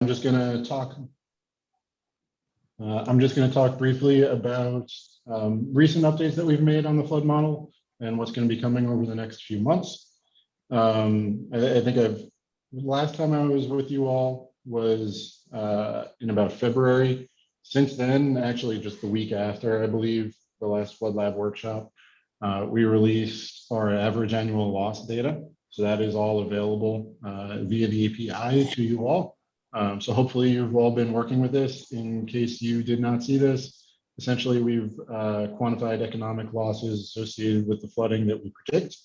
I'm just going to talk briefly about recent updates that we've made on the flood model and what's going to be coming over the next few months. I think last time I was with you all was in about February. Since then, actually just the week after, I believe, the last Flood Lab workshop, we released our average annual loss data. So that is all available via the API to you all. So hopefully you've all been working with this. In case you did not see this, essentially we've quantified economic losses associated with the flooding that we predict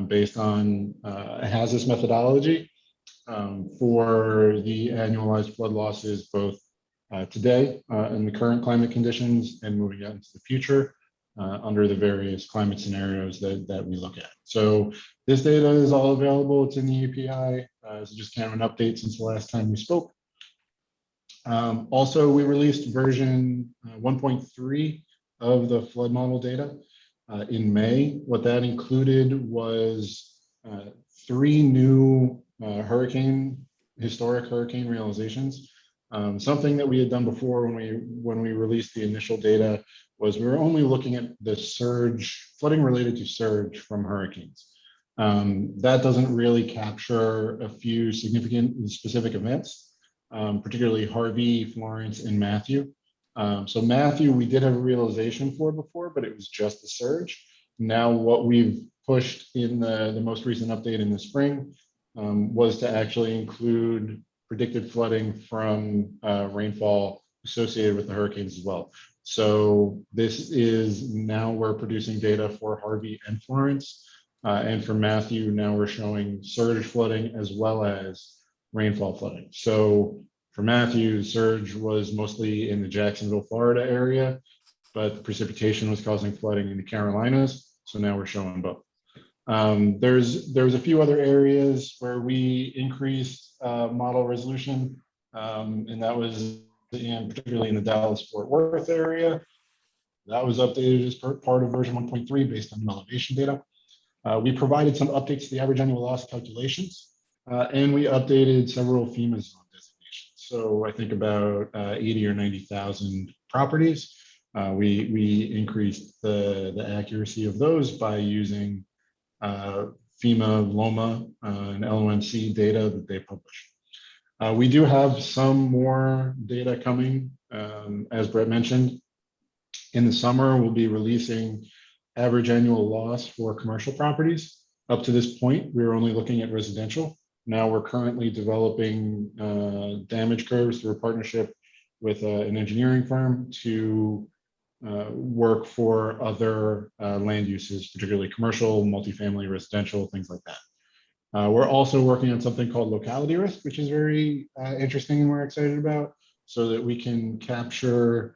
based on a HAZUS methodology for the annualized flood losses both today in the current climate conditions and moving out into the future under the various climate scenarios that we look at. So this data is all available. It's in the API. So just kind of an update since the last time we spoke. Also, we released version 1.3 of the flood model data in May. What that included was 3 new historic hurricane realizations. Something that we had done before when we released the initial data was we were only looking at the flooding related to surge from hurricanes. That doesn't really capture a few significant and specific events, particularly Harvey, Florence, and Matthew. So Matthew, we did have a realization for before, but it was just a surge. Now what we've pushed in the most recent update in the spring was to actually include predicted flooding from rainfall associated with the hurricanes as well. So this is now we're producing data for Harvey and Florence. And for Matthew, now we're showing surge flooding as well as rainfall flooding. So for Matthew, surge was mostly in the Jacksonville, Florida area, but the precipitation was causing flooding in the Carolinas. So now we're showing both. There's a few other areas where we increased model resolution, and that was particularly in the Dallas-Fort Worth area. That was updated as part of version 1.3 based on elevation data. We provided some updates to the average annual loss calculations, and we updated several FEMA zone designations. So I think about 80 or 90,000 properties. We increased the accuracy of those by using FEMA, LOMA, and LOMC data that they publish. We do have some more data coming, as Brett mentioned. In the summer, we'll be releasing average annual loss for commercial properties. Up to this point, we were only looking at residential. Now we're currently developing damage curves through a partnership with an engineering firm to work for other land uses, particularly commercial, multifamily, residential, things like that. We're also working on something called locality risk, which is very interesting and we're excited about, so that we can capture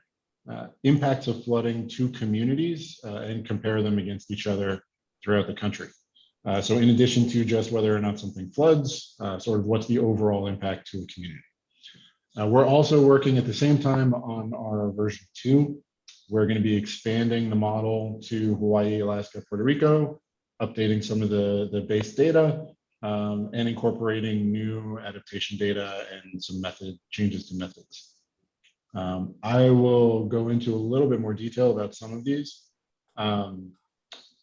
impacts of flooding to communities and compare them against each other throughout the country. So in addition to just whether or not something floods, sort of what's the overall impact to a community. We're also working at the same time on our version 2. We're going to be expanding the model to Hawaii, Alaska, Puerto Rico, updating some of the base data, and incorporating new adaptation data and some changes to methods. I will go into a little bit more detail about some of these.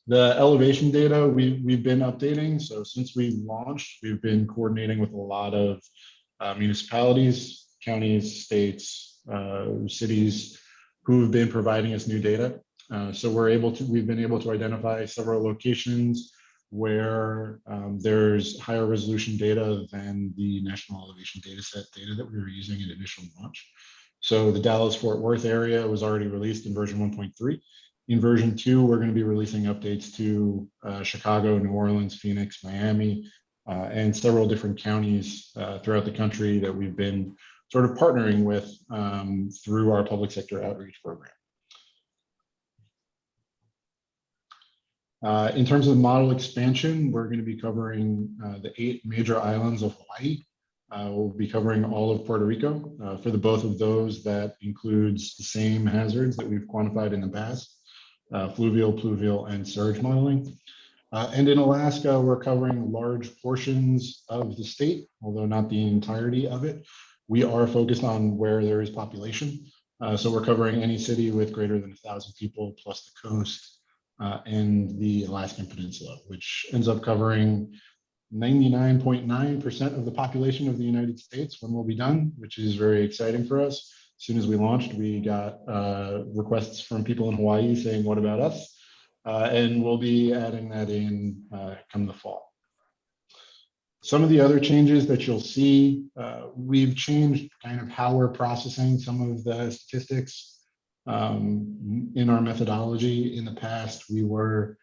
The elevation data we've been updating. So since we launched, we've been coordinating with a lot of municipalities, counties, states, cities who have been providing us new data. So we've been able to identify several locations where there's higher resolution data than the national elevation data set data that we were using at initial launch. So the Dallas-Fort Worth area was already released in version 1.3. In version 2, we're going to be releasing updates to Chicago, New Orleans, Phoenix, Miami, and several different counties throughout the country that we've been sort of partnering with through our public sector outreach program. In terms of model expansion, we're going to be covering the 8 major islands of Hawaii. We'll be covering all of Puerto Rico. For the both of those, that includes the same hazards that we've quantified in the past, fluvial, pluvial, and surge modeling. And in Alaska, we're covering large portions of the state, although not the entirety of it, We are focused on where there is population. So we're covering any city with greater than 1,000 people plus the coast and the Alaskan Peninsula, which ends up covering 99.9% of the population of the United States when we'll be done, which is very exciting for us. As soon as we launched, we got requests from people in Hawaii saying, what about us? And we'll be adding that in come the fall. Some of the other changes that you'll see, we've changed kind of how we're processing some of the statistics in our methodology. In the past, we were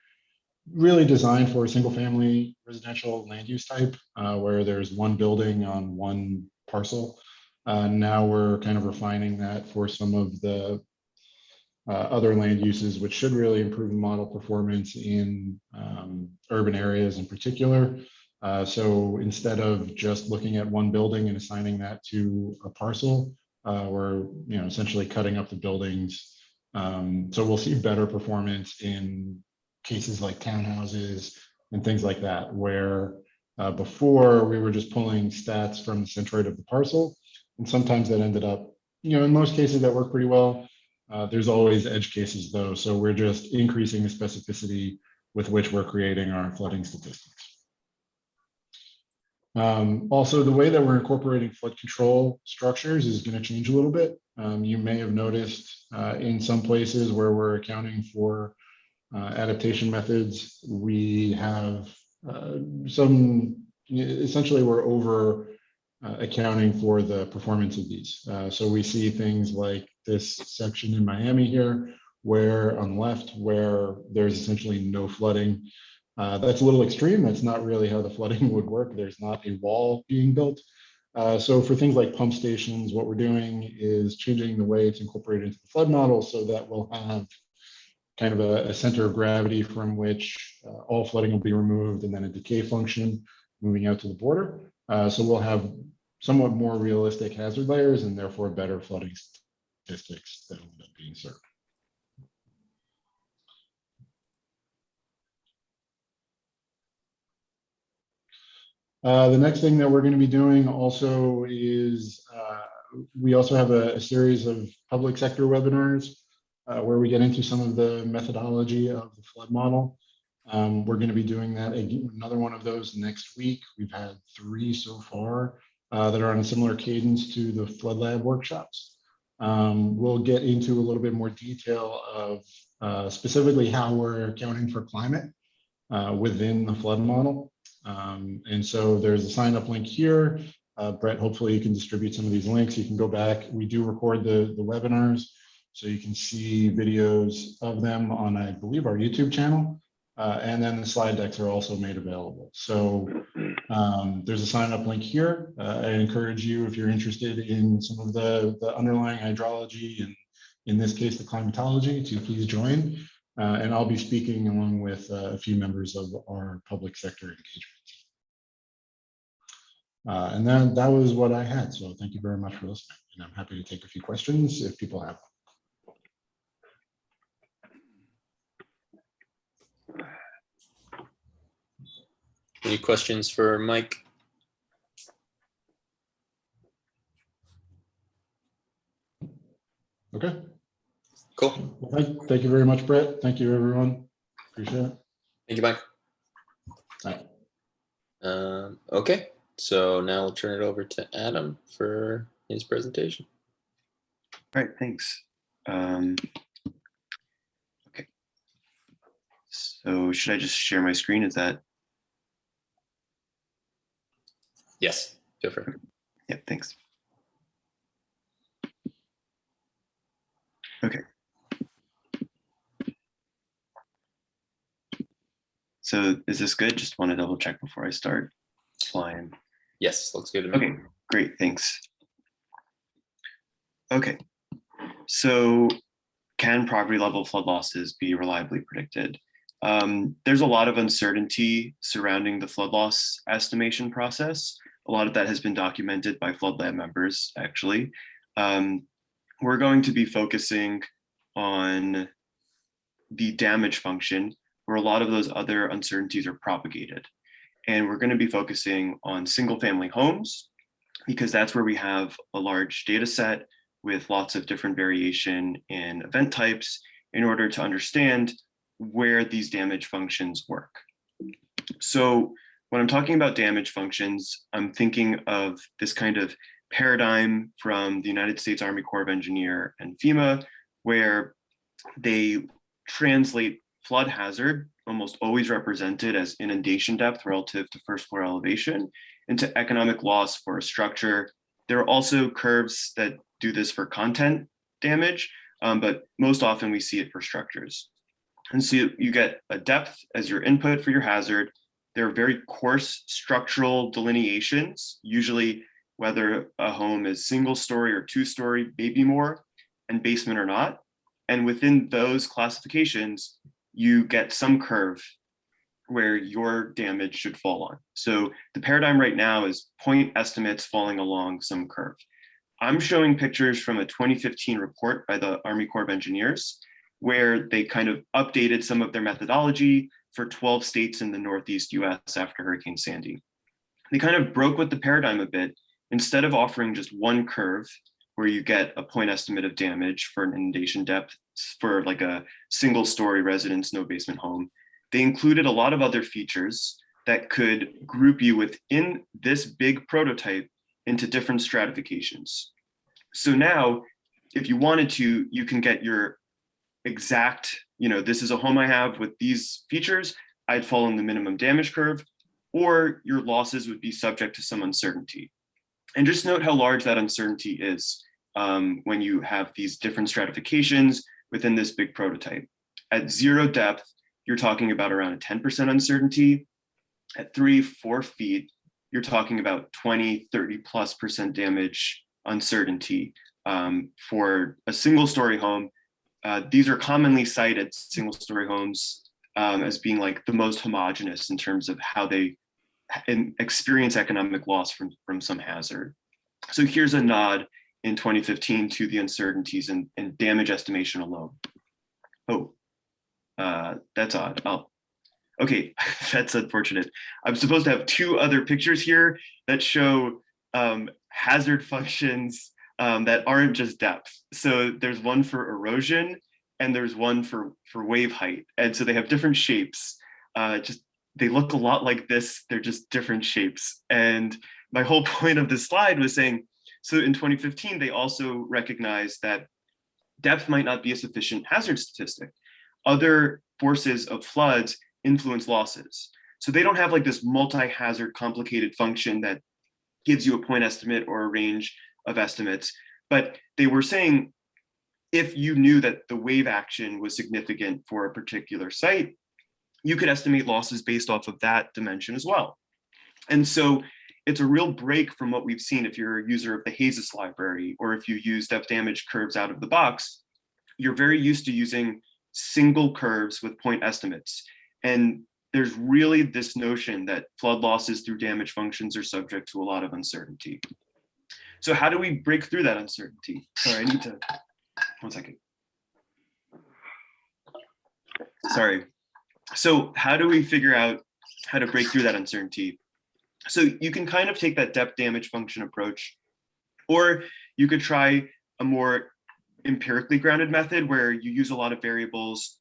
really designed for a single family residential land use type where there's one building on one parcel. Now we're kind of refining that for some of the other land uses, which should really improve the model performance in urban areas in particular. So instead of just looking at one building and assigning that to a parcel, we're essentially cutting up the buildings. So we'll see better performance in cases like townhouses and things like that, where before we were just pulling stats from the centroid of the parcel. And sometimes that ended up, in most cases that worked pretty well. There's always edge cases though. So we're just increasing the specificity with which we're creating our flooding statistics. Also, the way that we're incorporating flood control structures is going to change a little bit. You may have noticed in some places where we're accounting for adaptation methods, we have essentially we're over accounting for the performance of these. So we see things like this section in Miami here, where on the left, where there's essentially no flooding. That's a little extreme. That's not really how the flooding would work. There's not a wall being built. So for things like pump stations, what we're doing is changing the way it's incorporated into the flood model so that we'll have kind of a center of gravity from which all flooding will be removed, and then a decay function moving out to the border. So we'll have somewhat more realistic hazard layers and therefore better flooding statistics that will end up being served. The next thing that we're going to be doing also is we also have a series of public sector webinars where we get into some of the methodology of the flood model. We're going to be doing that another one of those next week. We've had 3 so far that are on a similar cadence to the Flood Lab workshops. We'll get into a little bit more detail of specifically how we're accounting for climate within the flood model. And so there's a sign up link here. Brett, hopefully you can distribute some of these links. You can go back. We do record the webinars, so you can see videos of them on, I believe, our YouTube channel. And then the slide decks are also made available. So there's a sign up link here. I encourage you, if you're interested in some of the underlying hydrology and in this case, the climatology, to please join. And I'll be speaking along with a few members of our public sector engagement. And then that was what I had. So thank you very much for listening. And I'm happy to take a few questions if people have them. Any questions for Mike? Okay. Cool. Well, thank you very much, Brett. Thank you, everyone. Appreciate it. Thank you, Mike. Bye. Okay, so now we'll turn it over to Adam for his presentation. All right, thanks. Okay. So should I just share my screen? Is that? Yes, feel free. Yeah, thanks. Okay. So is this good? Just want to double check before I start flying. Yes, looks good to me. Okay, great, thanks. Okay, so can property level flood losses be reliably predicted? There's a lot of uncertainty surrounding the flood loss estimation process. A lot of that has been documented by Flood Lab members, actually. We're going to be focusing on the damage function, where a lot of those other uncertainties are propagated. And we're going to be focusing on single family homes because that's where we have a large data set with lots of different variation in event types in order to understand where these damage functions work. So when I'm talking about damage functions, I'm thinking of this kind of paradigm from the United States Army Corps of Engineer and FEMA, where they translate flood hazard, almost always represented as inundation depth relative to first floor elevation, into economic loss for a structure. There are also curves that do this for content damage, but most often we see it for structures. And so you get a depth as your input for your hazard. There are very coarse structural delineations, usually whether a home is single story or two-story, maybe more, and basement or not. And within those classifications, you get some curve where your damage should fall on. So the paradigm right now is point estimates falling along some curve. I'm showing pictures from a 2015 report by the Army Corps of Engineers, where they kind of updated some of their methodology for 12 states in the Northeast US after Hurricane Sandy. They kind of broke with the paradigm a bit. Instead of offering just one curve where you get a point estimate of damage for an inundation depth for like a single story residence, no basement home, they included a lot of other features that could group you within this big prototype into different stratifications. So now, if you wanted to, you can get your exact, this is a home I have with these features, I'd fall in the minimum damage curve, or your losses would be subject to some uncertainty. And just note how large that uncertainty is when you have these different stratifications within this big prototype. At 0 depth, you're talking about around a 10% uncertainty. At 3-4 feet, you're talking about 20-30+% damage uncertainty for a single story home. These are commonly cited, single story homes, as being like the most homogeneous in terms of how they experience economic loss from some hazard. So here's a nod in 2015 to the uncertainties in damage estimation alone. Oh, that's odd. Okay, that's unfortunate. I'm supposed to have 2 other pictures here that show hazard functions that aren't just depth. So there's one for erosion and there's one for wave height. And so they have different shapes. They look a lot like this, they're just different shapes. And my whole point of this slide was saying, so in 2015, they also recognized that depth might not be a sufficient hazard statistic. Other forces of floods influence losses. So they don't have like this multi-hazard complicated function that gives you a point estimate or a range of estimates. But they were saying, if you knew that the wave action was significant for a particular site, you could estimate losses based off of that dimension as well. And so it's a real break from what we've seen if you're a user of the Hayes library, or if you use depth damage curves out of the box. You're very used to using single curves with point estimates. And there's really this notion that flood losses through damage functions are subject to a lot of uncertainty. So how do we break through that uncertainty? Sorry, I need to, 1 second. Sorry. So how do we figure out how to break through that uncertainty? So you can kind of take that depth damage function approach, or you could try a more empirically grounded method where you use a lot of variables.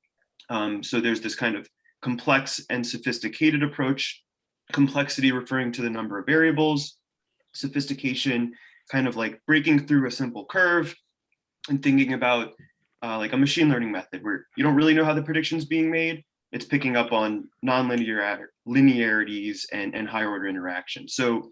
So there's this kind of complex and sophisticated approach, complexity referring to the number of variables, sophistication kind of like breaking through a simple curve, and thinking about like a machine learning method where you don't really know how the prediction is being made. It's picking up on nonlinear linearities and higher order interactions. So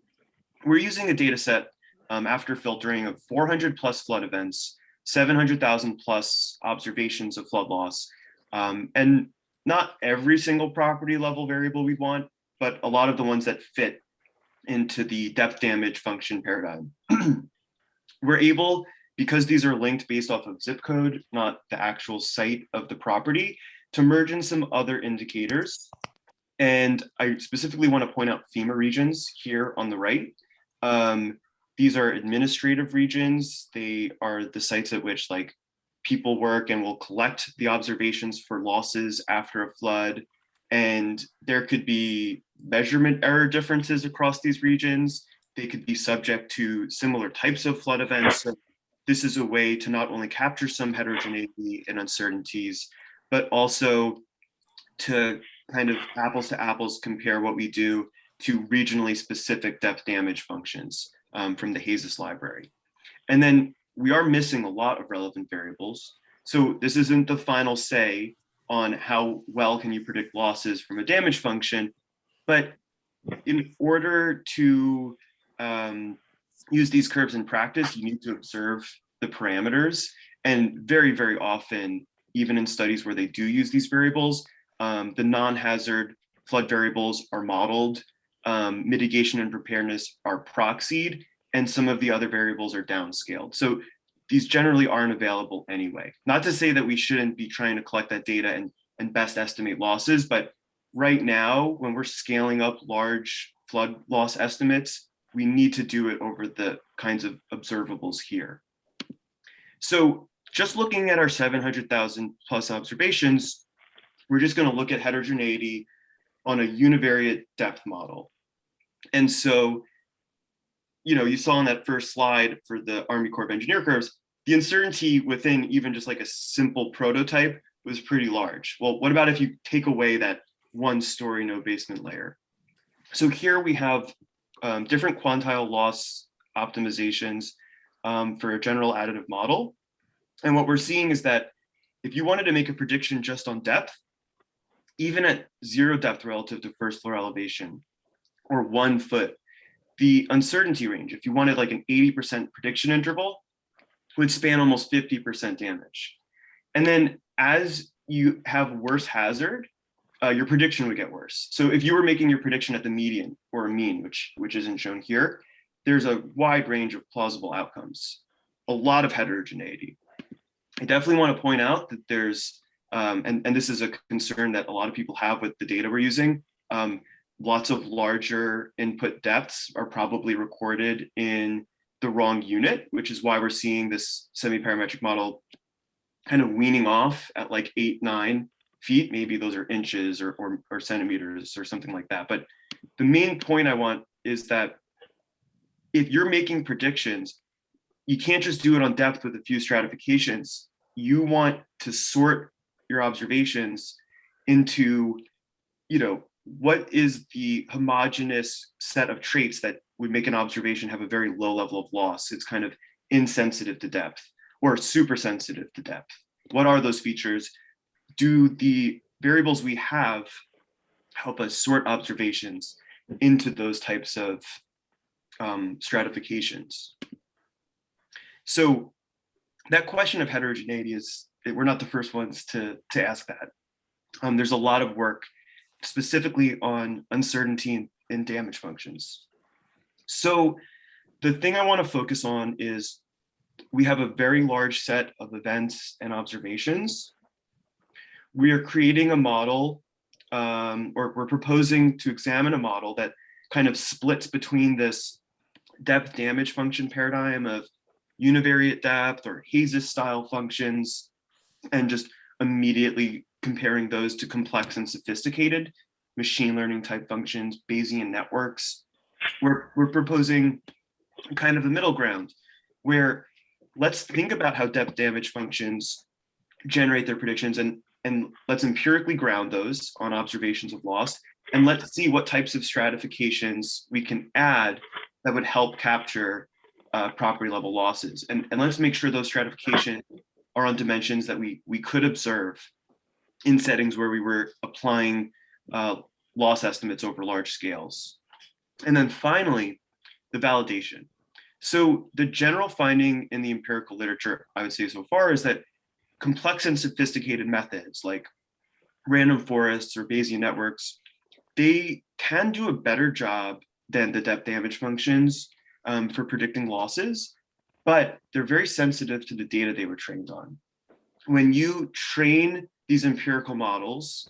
we're using a data set after filtering of 400 plus flood events, 700,000 plus observations of flood loss, and not every single property level variable we want, but a lot of the ones that fit into the depth damage function paradigm. We're able, because these are linked based off of zip code, not the actual site of the property, to merge in some other indicators. And I specifically want to point out FEMA regions here on the right. These are administrative regions. They are the sites at which like people work and will collect the observations for losses after a flood. And there could be measurement error differences across these regions. They could be subject to similar types of flood events. So this is a way to not only capture some heterogeneity and uncertainties, but also to kind of apples to apples compare what we do to regionally specific depth damage functions from the HAZES library. And then we are missing a lot of relevant variables. So this isn't the final say on how well can you predict losses from a damage function, but in order to use these curves in practice, you need to observe the parameters. And very, very often, even in studies where they do use these variables, the non-hazard flood variables are modeled, mitigation and preparedness are proxied, and some of the other variables are downscaled. So these generally aren't available anyway. Not to say that we shouldn't be trying to collect that data and best estimate losses, but right now, when we're scaling up large flood loss estimates, we need to do it over the kinds of observables here. So just looking at our 700,000 plus observations, we're just going to look at heterogeneity on a univariate depth model. And so, you saw on that first slide for the Army Corps of Engineer curves, the uncertainty within even just like a simple prototype was pretty large. Well, what about if you take away that one story, no basement layer? So here we have different quantile loss optimizations for a general additive model. And what we're seeing is that if you wanted to make a prediction just on depth, even at 0 depth relative to first floor elevation or 1 foot, the uncertainty range, if you wanted like an 80% prediction interval, would span almost 50% damage. And then as you have worse hazard, your prediction would get worse. So if you were making your prediction at the median or a mean, which isn't shown here, there's a wide range of plausible outcomes, a lot of heterogeneity. I definitely want to point out that there's, and this is a concern that a lot of people have with the data we're using, lots of larger input depths are probably recorded in the wrong unit, which is why we're seeing this semi-parametric model kind of weaning off at like 8, 9 feet. Maybe those are inches or centimeters or something like that. But the main point I want is that if you're making predictions, you can't just do it on depth with a few stratifications. You want to sort your observations into, what is the homogeneous set of traits that would make an observation have a very low level of loss? It's kind of insensitive to depth or super sensitive to depth. What are those features? Do the variables we have help us sort observations into those types of stratifications? So that question of heterogeneity we're not the first ones to ask that. There's a lot of work specifically on uncertainty in damage functions. So the thing I want to focus on is we have a very large set of events and observations. We are creating a model, or we're proposing to examine a model that kind of splits between this depth damage function paradigm of univariate depth or HAZES style functions, and just immediately comparing those to complex and sophisticated machine learning type functions, Bayesian networks. We're proposing kind of a middle ground where let's think about how depth damage functions generate their predictions, and let's empirically ground those on observations of loss, and let's see what types of stratifications we can add that would help capture property level losses. And let's make sure those stratifications are on dimensions that we could observe in settings where we were applying loss estimates over large scales. And then finally, the validation. So the general finding in the empirical literature, I would say so far, is that complex and sophisticated methods like random forests or Bayesian networks, they can do a better job than the depth damage functions for predicting losses, but they're very sensitive to the data they were trained on. When you train these empirical models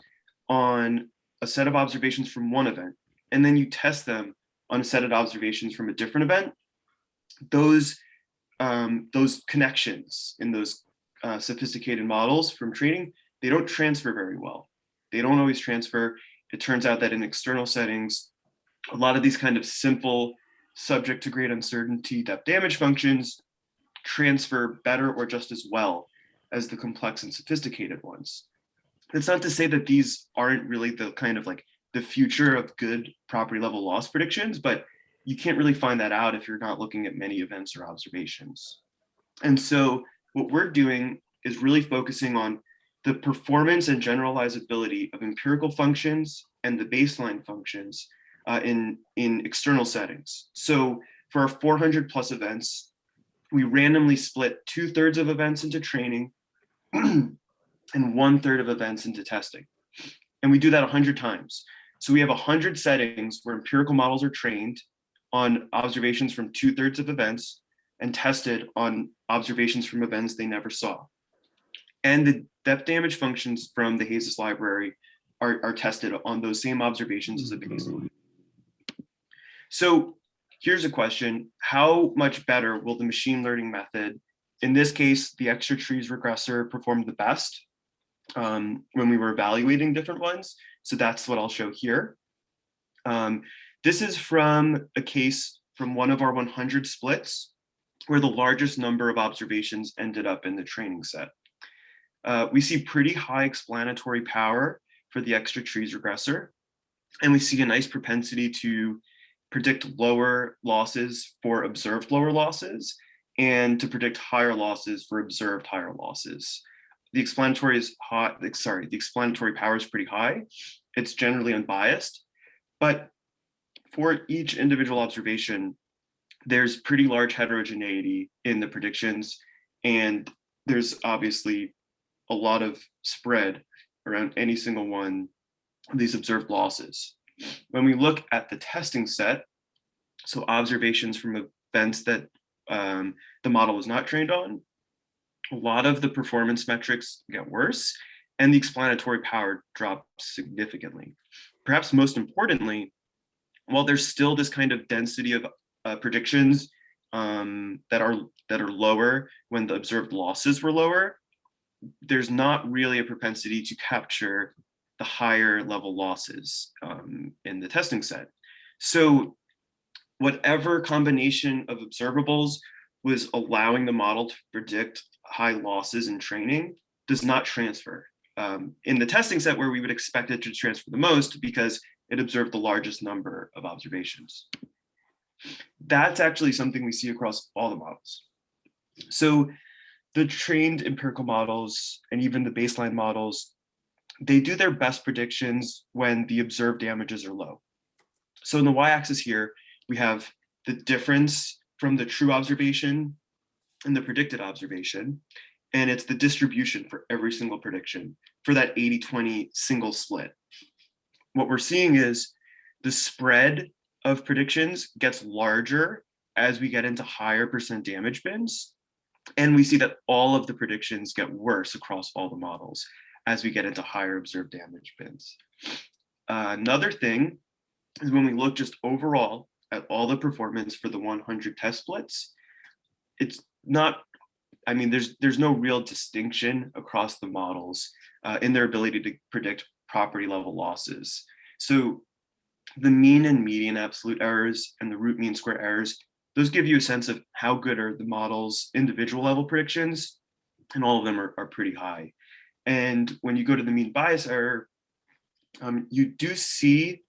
on a set of observations from one event, and then you test them on a set of observations from a different event, those connections in those sophisticated models from training, they don't transfer very well. They don't always transfer. It turns out that in external settings, a lot of these kind of simple subject to great uncertainty depth damage functions transfer better or just as well as the complex and sophisticated ones. That's not to say that these aren't really the kind of like the future of good property level loss predictions, but you can't really find that out if you're not looking at many events or observations. And so what we're doing is really focusing on the performance and generalizability of empirical functions and the baseline functions in external settings. So for our 400 plus events, we randomly split 2/3 of events into training and 1/3 of events into testing. And we do that 100 times. So we have 100 settings where empirical models are trained on observations from 2/3 of events and tested on observations from events they never saw. And the depth damage functions from the HASIS library are tested on those same observations as a baseline. So here's a question: how much better will the machine learning method, in this case, the extra trees regressor, perform the best when we were evaluating different ones? So that's what I'll show here. This is from a case from one of our 100 splits, where the largest number of observations ended up in the training set. We see pretty high explanatory power for the extra trees regressor, and we see a nice propensity to predict lower losses for observed lower losses and to predict higher losses for observed higher losses. The explanatory power is pretty high. It's generally unbiased, but for each individual observation, there's pretty large heterogeneity in the predictions, and there's obviously a lot of spread around any single one of these observed losses. When we look at the testing set, so observations from events that the model was not trained on, a lot of the performance metrics get worse, and the explanatory power drops significantly. Perhaps most importantly, while there's still this kind of density of predictions that are lower when the observed losses were lower, there's not really a propensity to capture the higher level losses in the testing set. So whatever combination of observables was allowing the model to predict high losses in training does not transfer in the testing set, where we would expect it to transfer the most because it observed the largest number of observations. That's actually something we see across all the models. So the trained empirical models and even the baseline models, they do their best predictions when the observed damages are low. So in the y-axis here, we have the difference from the true observation and the predicted observation, and it's the distribution for every single prediction for that 80-20 single split. What we're seeing is the spread of predictions gets larger as we get into higher percent damage bins, and we see that all of the predictions get worse across all the models as we get into higher observed damage bins. Another thing is when we look just overall at all the performance for the 100 test splits, it's not, I mean, there's no real distinction across the models in their ability to predict property level losses. So the mean and median absolute errors and the root mean square errors, those give you a sense of how good are the model's individual level predictions, and all of them are pretty high. And when you go to the mean bias error, you do see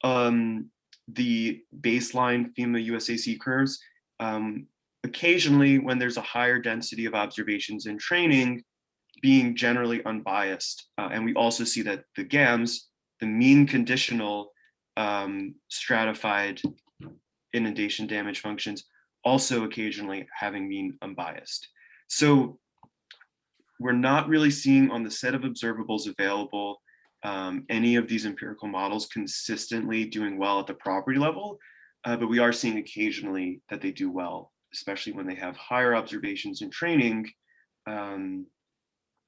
the baseline FEMA USAC curves. Occasionally, when there's a higher density of observations in training, being generally unbiased. And we also see that the GAMs, the mean conditional stratified inundation damage functions, also occasionally having mean unbiased. So we're not really seeing on the set of observables available any of these empirical models consistently doing well at the property level, but we are seeing occasionally that they do well, especially when they have higher observations in training on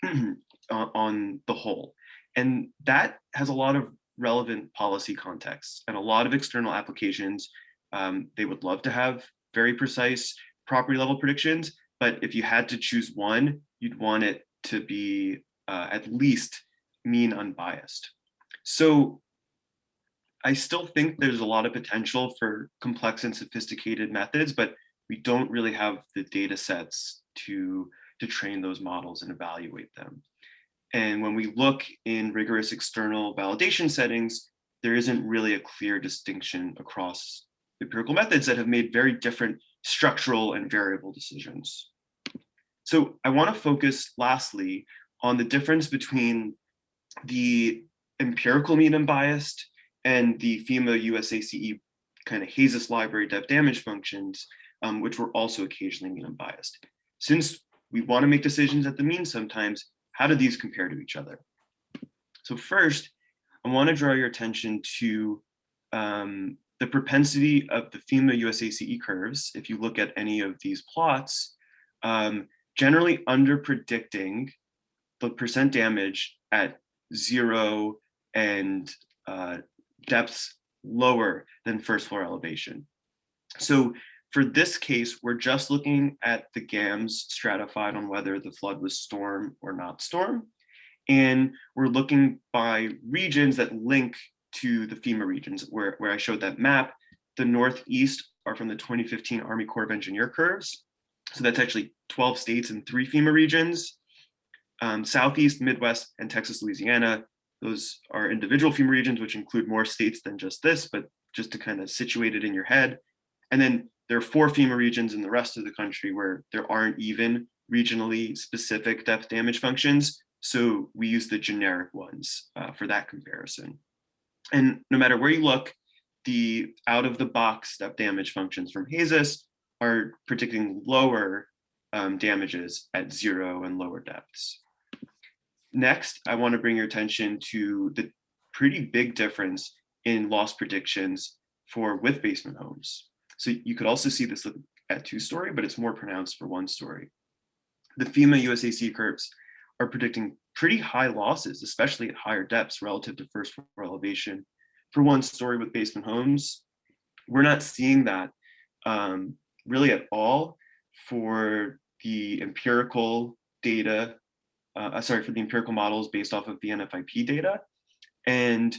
the whole. And that has a lot of relevant policy contexts and a lot of external applications. They would love to have very precise property level predictions, but if you had to choose one, you'd want it to be at least mean unbiased. So I still think there's a lot of potential for complex and sophisticated methods, but we don't really have the data sets to train those models and evaluate them. And when we look in rigorous external validation settings, there isn't really a clear distinction across empirical methods that have made very different structural and variable decisions. So I want to focus lastly on the difference between the empirical mean unbiased and the FEMA USACE kind of HAZUS library depth damage functions, which were also occasionally mean unbiased. Since we want to make decisions at the mean sometimes, how do these compare to each other? So first, I want to draw your attention to the propensity of the FEMA USACE curves. If you look at any of these plots, generally under predicting the percent damage at 0 and depths lower than first floor elevation. So for this case, we're just looking at the GAMs stratified on whether the flood was storm or not storm. And we're looking by regions that link to the FEMA regions where I showed that map. The Northeast are from the 2015 Army Corps of Engineer curves. So that's actually 12 states and 3 FEMA regions. Southeast, Midwest, and Texas, Louisiana, those are individual FEMA regions, which include more states than just this, but just to kind of situate it in your head. And then there are 4 FEMA regions in the rest of the country where there aren't even regionally specific depth damage functions. So we use the generic ones for that comparison. And no matter where you look, the out-of-the-box depth damage functions from HAZUS are predicting lower damages at 0 and lower depths. Next, I want to bring your attention to the pretty big difference in loss predictions for with basement homes. So you could also see this at 2-story, but it's more pronounced for 1-story. The FEMA USAC curves are predicting pretty high losses, especially at higher depths relative to first floor elevation for 1-story with basement homes. We're not seeing that really at all for the empirical data, for the empirical models based off of the NFIP data. And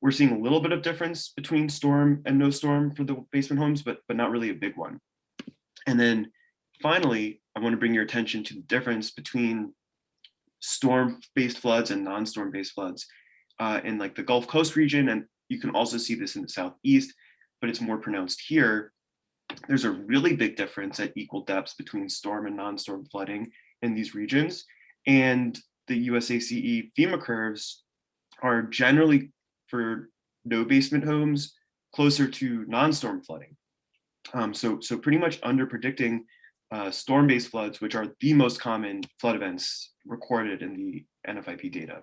we're seeing a little bit of difference between storm and no storm for the basement homes, but not really a big one. And then finally, I want to bring your attention to the difference between storm-based floods and non-storm-based floods in like the Gulf Coast region. And you can also see this in the Southeast, but it's more pronounced here. There's a really big difference at equal depths between storm and non-storm flooding in these regions. And the USACE FEMA curves are generally for no basement homes closer to non-storm flooding. So pretty much under predicting storm-based floods, which are the most common flood events recorded in the NFIP data.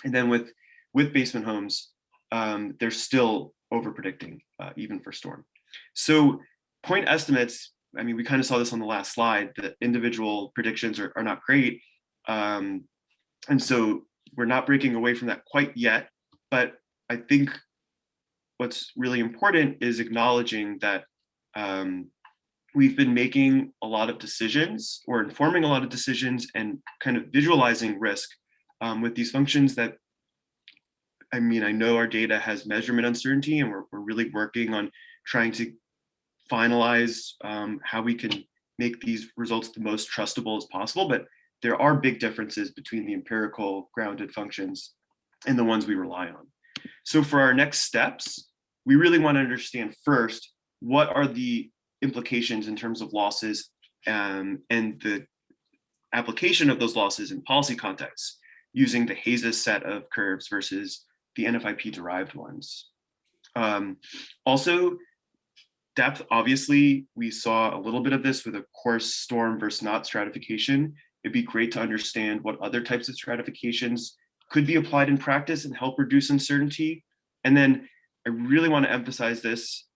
And then with basement homes, they're still over predicting even for storm. So point estimates, I mean, we kind of saw this on the last slide, that individual predictions are not great. And so we're not breaking away from that quite yet, but I think what's really important is acknowledging that we've been making a lot of decisions or informing a lot of decisions and kind of visualizing risk with these functions that, I mean, I know our data has measurement uncertainty and we're really working on trying to finalize how we can make these results the most trustable as possible, but there are big differences between the empirical grounded functions and the ones we rely on. So for our next steps, we really want to understand first, what are the implications in terms of losses and the application of those losses in policy contexts using the HAZUS set of curves versus the NFIP derived ones. Also, depth, obviously, we saw a little bit of this with a coarse storm versus not stratification. It'd be great to understand what other types of stratifications could be applied in practice and help reduce uncertainty. And then I really want to emphasize this.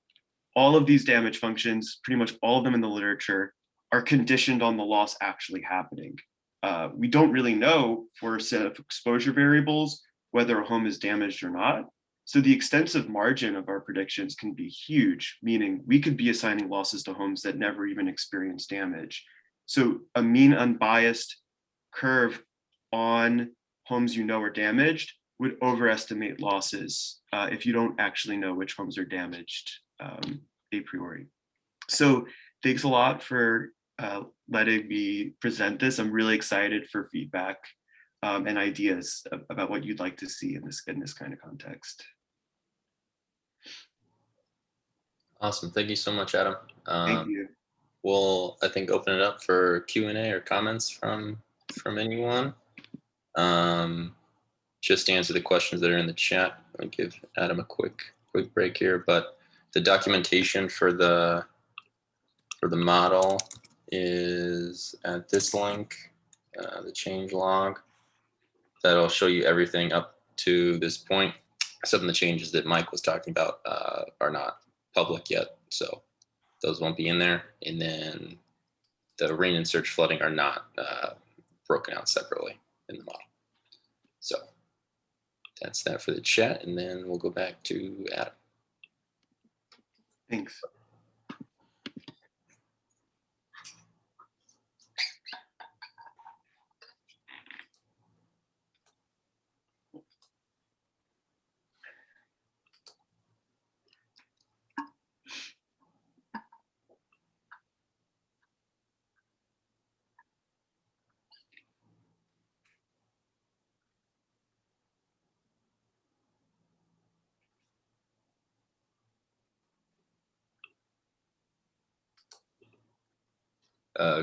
All of these damage functions, pretty much all of them in the literature, are conditioned on the loss actually happening. We don't really know for a set of exposure variables whether a home is damaged or not. So the extensive margin of our predictions can be huge, meaning we could be assigning losses to homes that never even experience damage. So a mean unbiased curve on homes you know are damaged would overestimate losses if you don't actually know which homes are damaged a priori. So thanks a lot for letting me present this. I'm really excited for feedback and ideas about what you'd like to see in this kind of context. Awesome. Thank you so much, Adam. Thank you. We'll, I think, open it up for Q&A or comments from anyone. Just to answer the questions that are in the chat. I'll give Adam a quick break here, but the documentation for the model is at this link, the change log. That'll show you everything up to this point. Some of the changes that Mike was talking about are not public yet, so those won't be in there. And then the rain and surge flooding are not broken out separately in the model. So that's that for the chat, and then we'll go back to Adam. Thanks.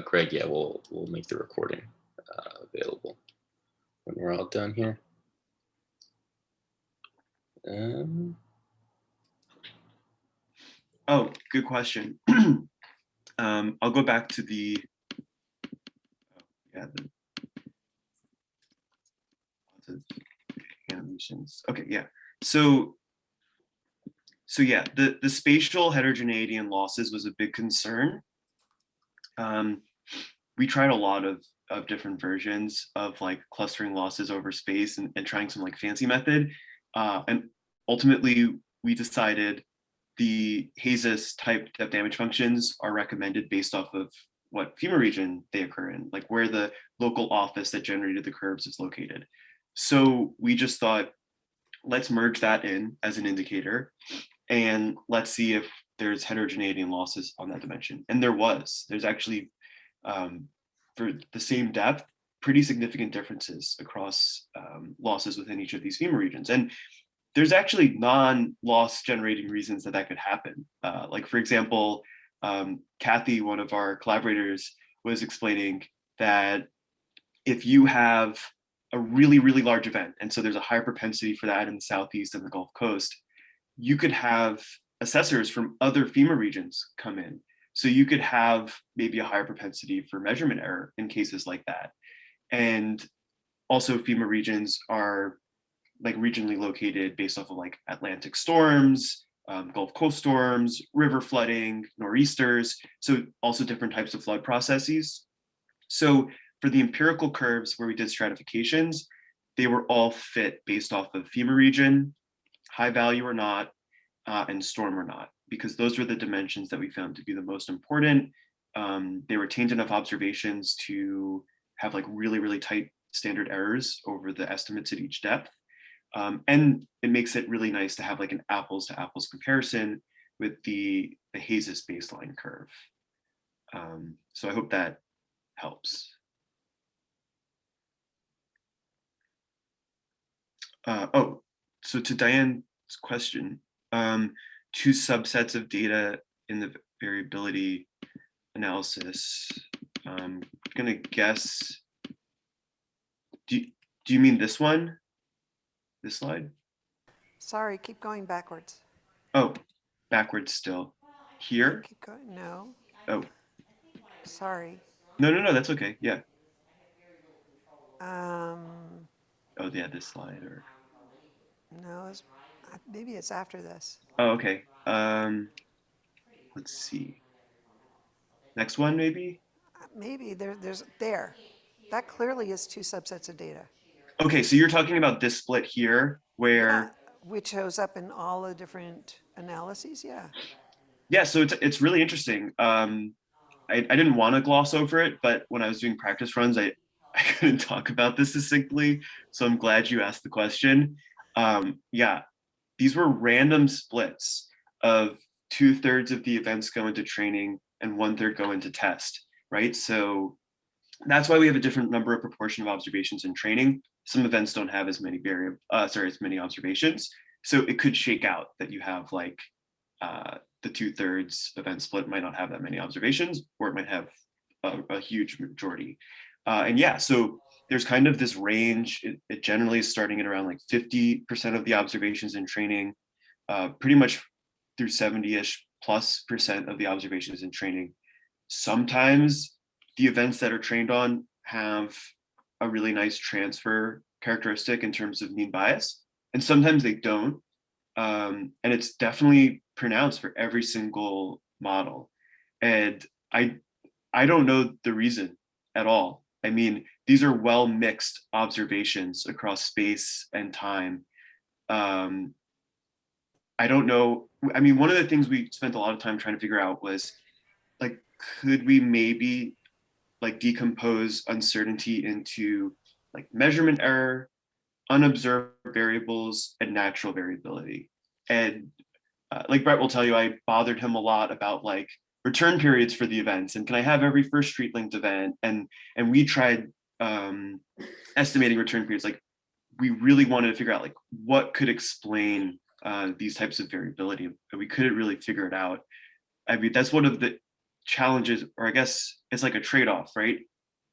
Greg, yeah, we'll make the recording available when we're all done here. Oh, good question. I'll go back to the animations. Okay, yeah. So yeah, the spatial heterogeneity and losses was a big concern. We tried a lot of different versions of like clustering losses over space and trying some like fancy method. And ultimately we decided the HAZUS type depth damage functions are recommended based off of what FEMA region they occur in, like where the local office that generated the curves is located. So we just thought, let's merge that in as an indicator and let's see if there's heterogeneity and losses on that dimension. And there's actually, for the same depth, pretty significant differences across losses within each of these FEMA regions. And there's actually non-loss generating reasons that could happen. Like for example, Kathy, one of our collaborators, was explaining that if you have a really, really large event, and so there's a higher propensity for that in the Southeast and the Gulf Coast, you could have assessors from other FEMA regions come in. So you could have maybe a higher propensity for measurement error in cases like that. And also FEMA regions are like regionally located based off of like Atlantic storms, Gulf Coast storms, river flooding, nor'easters. So also different types of flood processes. So for the empirical curves where we did stratifications, they were all fit based off of FEMA region, high value or not, and storm or not, because those were the dimensions that we found to be the most important. They retained enough observations to have like really, really tight standard errors over the estimates at each depth. And it makes it really nice to have like an apples to apples comparison with the HAZUS baseline curve. So I hope that helps. So to Diane's question, two subsets of data in the variability analysis. I'm gonna guess, do you mean this one? This slide? Sorry, keep going backwards. Oh, backwards still. Here? Keep going, no. Oh. Sorry. No, that's okay, yeah. Um, Oh yeah, this slide or. no, maybe it's after this. Oh, okay. Let's see. Next one, maybe? Maybe there's there. That clearly is two subsets of data. Okay, so you're talking about this split here where. Which shows up in all the different analyses, yeah. Yeah, so it's really interesting. I didn't want to gloss over it, but when I was doing practice runs, I I couldn't talk about this succinctly, so I'm glad you asked the question. Yeah, these were random splits of 2/3 of the events go into training and 1/3 go into test, right? So that's why we have a different number of proportion of observations in training. Some events don't have as many as many observations. So it could shake out that you have like the 2/3 event split might not have that many observations, or it might have a huge majority. And yeah, so there's kind of this range. It generally is starting at around like 50% of the observations in training, pretty much through 70-ish plus percent of the observations in training. Sometimes the events that are trained on have a really nice transfer characteristic in terms of mean bias, and sometimes they don't. And it's definitely pronounced for every single model. And I don't know the reason at all. I mean, these are well mixed observations across space and time. I don't know. I mean, one of the things we spent a lot of time trying to figure out was like, could we maybe like decompose uncertainty into like measurement error, unobserved variables, and natural variability? And like Brett will tell you, I bothered him a lot about like return periods for the events, and can I have every first street linked event? And we tried estimating return periods. Like we really wanted to figure out like what could explain these types of variability, but we couldn't really figure it out. I mean, that's one of the challenges, or I guess it's like a trade-off, right?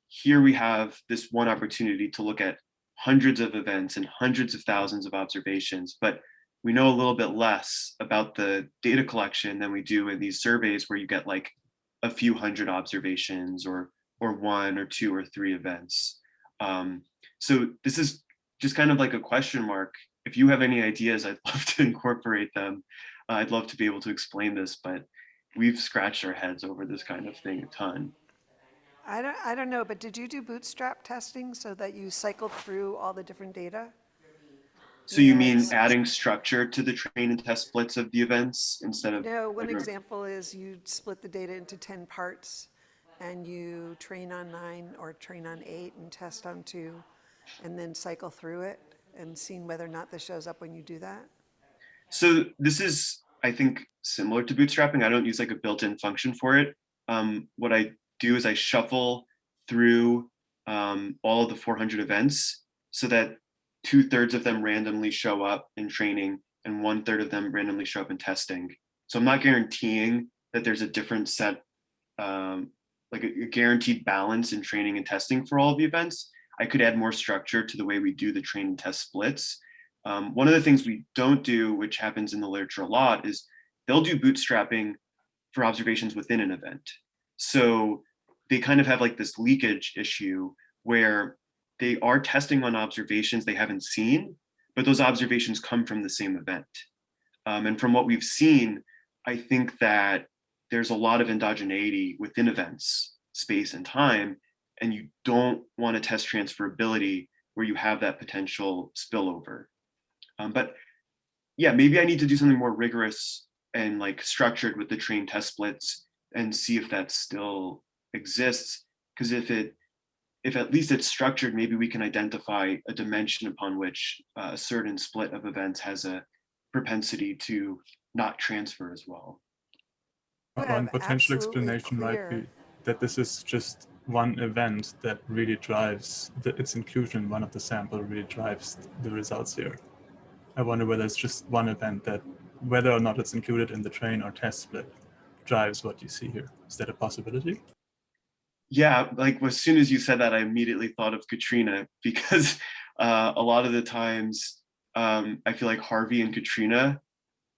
Here we have this one opportunity to look at hundreds of events and hundreds of thousands of observations, but we know a little bit less about the data collection than we do in these surveys where you get like a few hundred observations or one or two or three events. So this is just kind of like a question mark. If you have any ideas, I'd love to incorporate them. I'd love to be able to explain this, but we've scratched our heads over this kind of thing a ton. I don't know, but did you do bootstrap testing so that you cycled through all the different data? So you like mean adding structure to the train and test splits of the events instead of? one example is you split the data into 10 parts and you train on 9 or train on 8 and test on 2 and then cycle through it and seeing whether or not this shows up when you do that? So this is, I think, similar to bootstrapping. I don't use like a built-in function for it. What I do is I shuffle through all of the 400 events so that 2/3 of them randomly show up in training and 1/3 of them randomly show up in testing. So I'm not guaranteeing that there's a different set, like a guaranteed balance in training and testing for all of the events. I could add more structure to the way we do the train and test splits. One of the things we don't do, which happens in the literature a lot, is they'll do bootstrapping for observations within an event. So they kind of have like this leakage issue where they are testing on observations they haven't seen, but those observations come from the same event. And from what we've seen, I think that there's a lot of endogeneity within events, space and time, and you don't want to test transferability where you have that potential spillover. But yeah, maybe I need to do something more rigorous and like structured with the train test splits and see if that still exists. Because if at least it's structured, maybe we can identify a dimension upon which a certain split of events has a propensity to not transfer as well. One potential explanation might be that this is just one event that really drives its inclusion in one of the sample really drives the results here. I wonder whether it's just one event that, whether or not it's included in the train or test split, drives what you see here. Is that a possibility? Yeah, like as soon as you said that, I immediately thought of Katrina because a lot of the times I feel like Harvey and Katrina,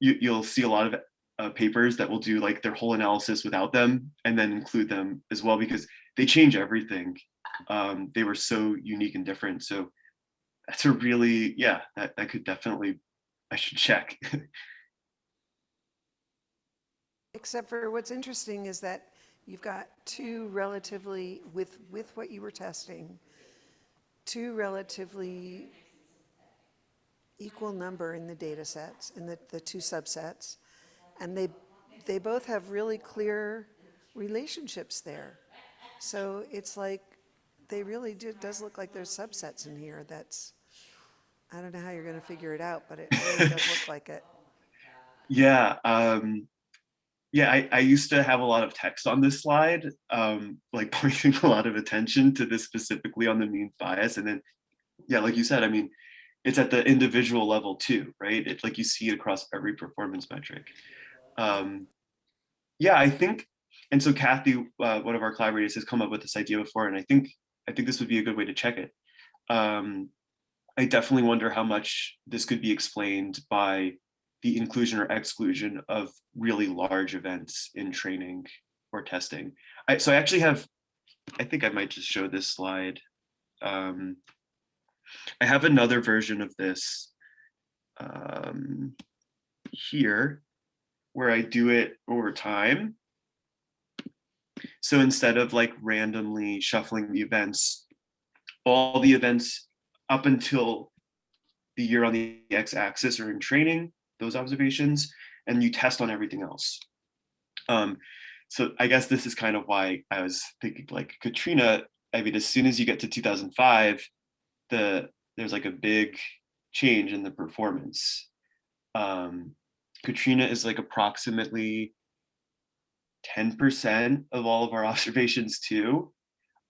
you'll see a lot of papers that will do like their whole analysis without them and then include them as well because they change everything. They were so unique and different. So that's a really, yeah, that could definitely, I should check. Except for what's interesting is that you've got two relatively, with what you were testing, two relatively equal number in the data sets, in the two subsets, and they both have really clear relationships there. So it's like they really do, it does look like there's subsets in here. I don't know how you're going to figure it out, but it really does look like it. Yeah. Yeah, I used to have a lot of text on this slide, like pointing a lot of attention to this specifically on the mean bias. And then, yeah, like you said, I mean, it's at the individual level too, right? It's like you see it across every performance metric. Yeah, I think, and so Kathy, one of our collaborators, has come up with this idea before, and I think this would be a good way to check it. I definitely wonder how much this could be explained by the inclusion or exclusion of really large events in training or testing. So I actually have, I think I might just show this slide. I have another version of this here where I do it over time. So instead of like randomly shuffling the events, all the events up until the year on the x-axis are in training, those observations, and you test on everything else. So I guess this is kind of why I was thinking like Katrina, I mean, as soon as you get to 2005, there's like a big change in the performance. Katrina is like approximately 10% of all of our observations too.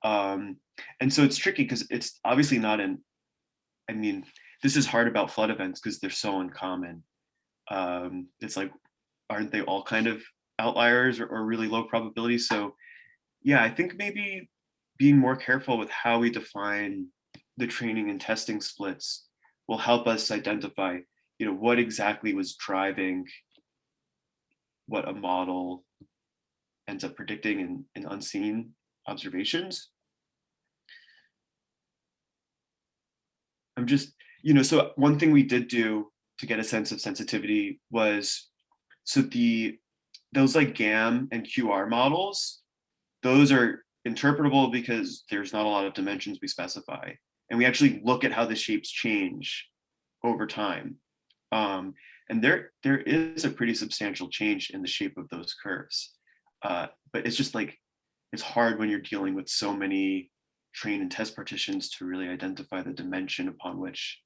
And so it's tricky because it's obviously not I mean, this is hard about flood events because they're so uncommon. It's like, aren't they all kind of outliers or really low probability? So yeah, I think maybe being more careful with how we define the training and testing splits will help us identify, you know, what exactly was driving what a model ends up predicting in unseen observations. I'm just, you know, so one thing we did do to get a sense of sensitivity was, so those like GAM and QR models, those are interpretable because there's not a lot of dimensions we specify. And we actually look at how the shapes change over time. And there is a pretty substantial change in the shape of those curves. But it's just like, it's hard when you're dealing with so many train and test partitions to really identify the dimension upon which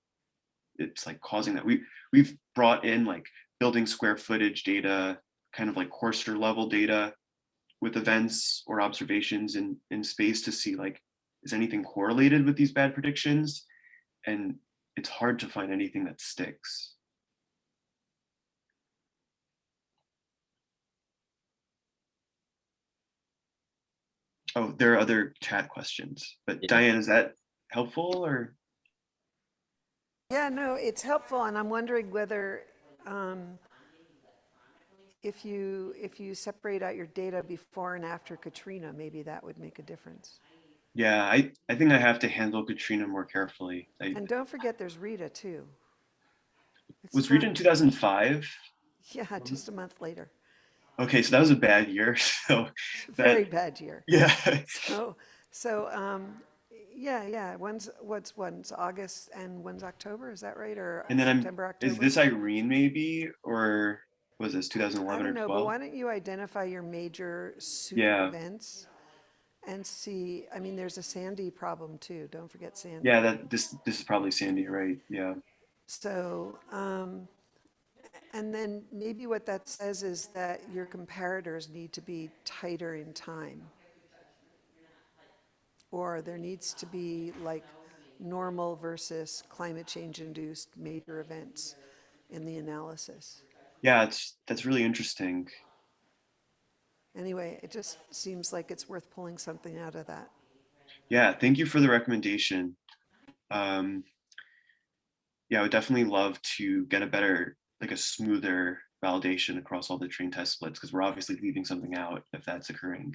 it's like causing that. We've brought in like building square footage data, kind of like coarser level data with events or observations in space to see like, is anything correlated with these bad predictions? And it's hard to find anything that sticks. Oh, there are other chat questions, but Yeah. Diane, is that helpful or? Yeah, no, it's helpful, and I'm wondering whether if you separate out your data before and after Katrina, maybe that would make a difference. Yeah, I think I have to handle Katrina more carefully. And don't forget there's Rita too. Was Rita in 2005? Yeah, just a month later. Okay, so that was a bad year. So Very bad year. yeah. Yeah. One's August and one's October, is that right? Or And then September, October? is this Irene maybe, or was this I 2011 don't or know, 12? but why don't you identify your major super Yeah. events and see, I mean, there's a Sandy problem too. Don't forget Sandy. Yeah, this is probably Sandy, right? Yeah. So, and then maybe what that says is that your comparators need to be tighter in time. Or there needs to be like normal versus climate change induced major events in the analysis. Yeah, that's really interesting. Anyway, it just seems like it's worth pulling something out of that. Yeah, thank you for the recommendation. Yeah, I would definitely love to get a better, like a smoother validation across all the train test splits, because we're obviously leaving something out if that's occurring.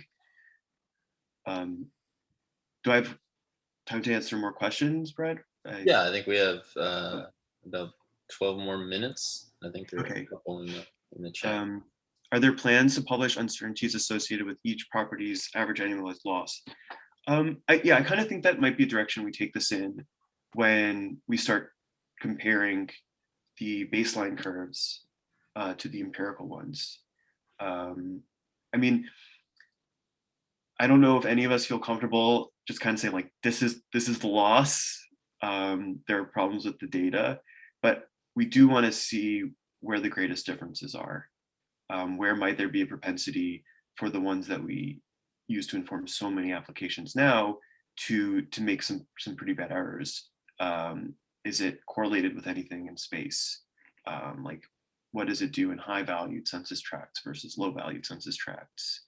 Do I have time to answer more questions, Brad? Yeah, I think we have about 12 more minutes. I think there are Okay. a couple in the chat. Are there plans to publish uncertainties associated with each property's average annualized loss? I kind of think that might be a direction we take this in when we start comparing the baseline curves to the empirical ones. I mean, I don't know if any of us feel comfortable just kind of say like, this is the loss. There are problems with the data, but we do want to see where the greatest differences are. Where might there be a propensity for the ones that we use to inform so many applications now to make some pretty bad errors? Is it correlated with anything in space? Like, what does it do in high valued census tracts versus low valued census tracts?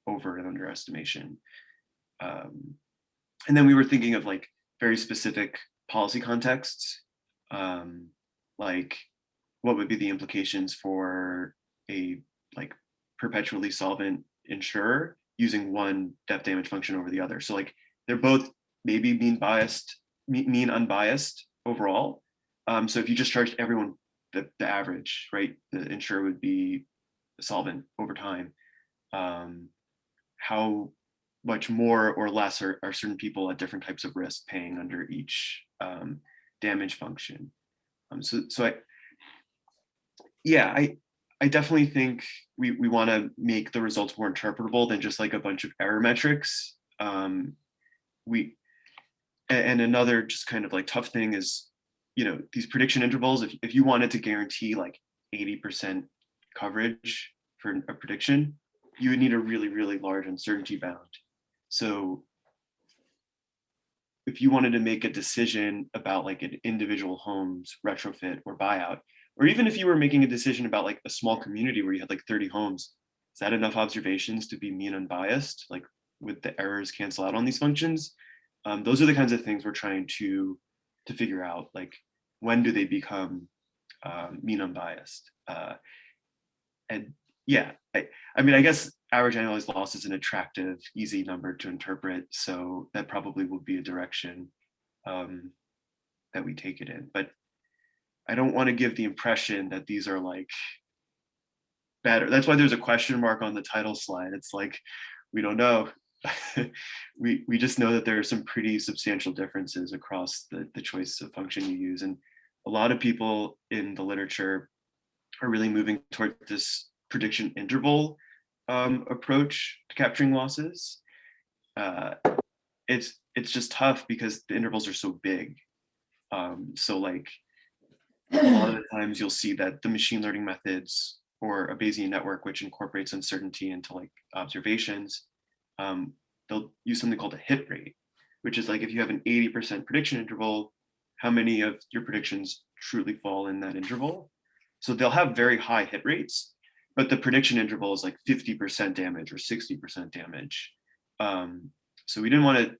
Over and underestimation. And then we were thinking of like very specific policy contexts, like what would be the implications for a like perpetually solvent insurer using one depth damage function over the other. So like they're both maybe mean unbiased overall. So if you just charged everyone the average, right, the insurer would be solvent over time. How much more or less are certain people at different types of risk paying under each damage function? I definitely think we want to make the results more interpretable than just like a bunch of error metrics. And another just kind of like tough thing is, you know, these prediction intervals, if you wanted to guarantee like 80% coverage for a prediction, you would need a really, really large uncertainty bound. So if you wanted to make a decision about like an individual home's retrofit or buyout, or even if you were making a decision about like a small community where you had like 30 homes, is that enough observations to be mean unbiased? Like, would the errors cancel out on these functions? Those are the kinds of things we're trying to figure out. Like, when do they become mean unbiased? And yeah, I mean, I guess average annualized loss is an attractive, easy number to interpret. So that probably will be a direction that we take it in. But I don't want to give the impression that these are like better. That's why there's a question mark on the title slide. It's like, we don't know. we just know that there are some pretty substantial differences across the choice of function you use. And a lot of people in the literature are really moving toward this prediction interval approach to capturing losses. It's just tough because the intervals are so big. So like a lot of the times you'll see that the machine learning methods or a Bayesian network, which incorporates uncertainty into like observations, they'll use something called a hit rate, which is like if you have an 80% prediction interval, how many of your predictions truly fall in that interval? So they'll have very high hit rates, but the prediction interval is like 50% damage or 60% damage. So we didn't want to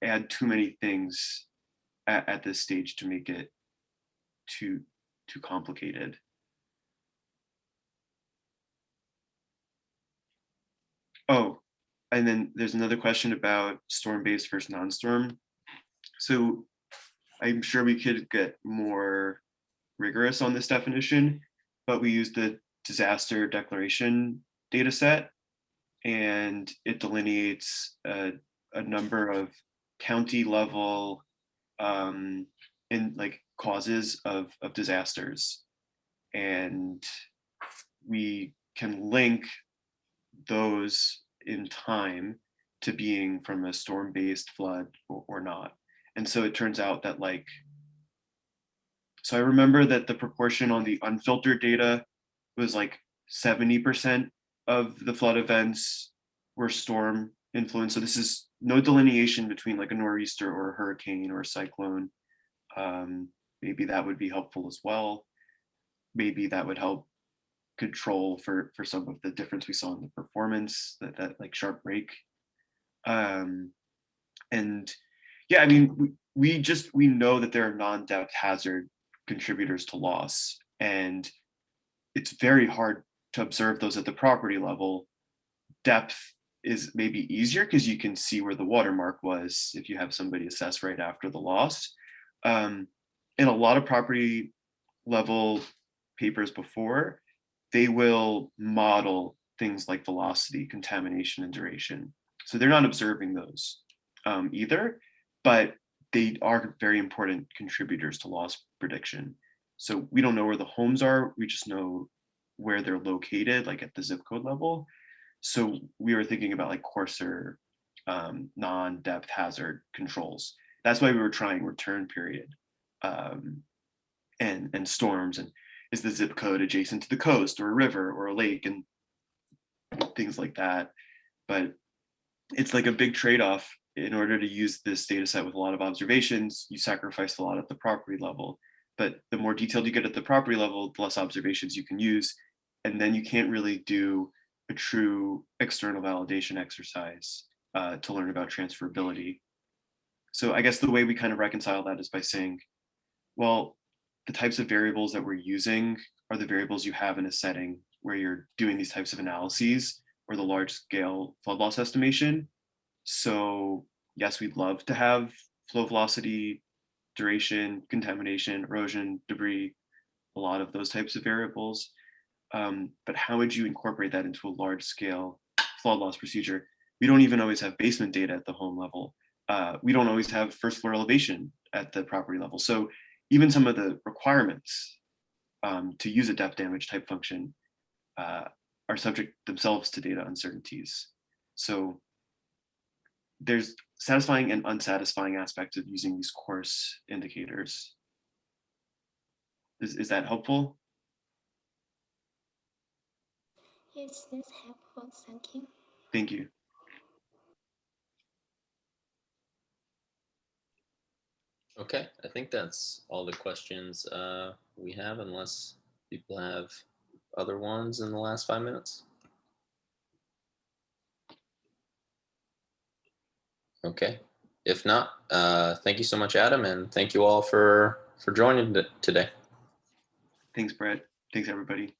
add too many things at this stage to make it too complicated. Oh, and then there's another question about storm-based versus non-storm. So I'm sure we could get more rigorous on this definition, but we used the disaster declaration data set, and it delineates a number of county level in like causes of disasters. And we can link those in time to being from a storm-based flood or not. And so it turns out that like, so I remember that the proportion on the unfiltered data was like 70% of the flood events were storm influenced. So this is no delineation between like a nor'easter or a hurricane or a cyclone. Maybe that would be helpful as well. Maybe that would help control for some of the difference we saw in the performance, that like sharp break. And yeah, I mean, we know that there are non-depth hazard contributors to loss, and it's very hard to observe those at the property level. Depth is maybe easier because you can see where the watermark was if you have somebody assess right after the loss. In a lot of property level papers before, they will model things like velocity, contamination, and duration. So they're not observing those either, but they are very important contributors to loss prediction. So we don't know where the homes are, we just know where they're located, like at the zip code level. So we were thinking about like coarser non-depth hazard controls. That's why we were trying return period and storms, and is the zip code adjacent to the coast or a river or a lake and things like that. But it's like a big trade-off. In order to use this data set with a lot of observations, you sacrifice a lot at the property level. But the more detailed you get at the property level, the less observations you can use. And then you can't really do a true external validation exercise to learn about transferability. So I guess the way we kind of reconcile that is by saying, well, the types of variables that we're using are the variables you have in a setting where you're doing these types of analyses or the large scale flood loss estimation. So yes, we'd love to have flow velocity, duration, contamination, erosion, debris, a lot of those types of variables. But how would you incorporate that into a large scale flood loss procedure? We don't even always have basement data at the home level. We don't always have first floor elevation at the property level. So even some of the requirements to use a depth damage type function are subject themselves to data uncertainties. So there's satisfying and unsatisfying aspects of using these coarse indicators. Is that helpful? Yes, that's helpful. Thank you. Thank you. Okay, I think that's all the questions we have, unless people have other ones in the last 5 minutes. Okay, if not, thank you so much, Adam, and thank you all for joining today. Thanks, Brett. Thanks, everybody.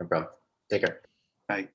No problem. Take care. Bye.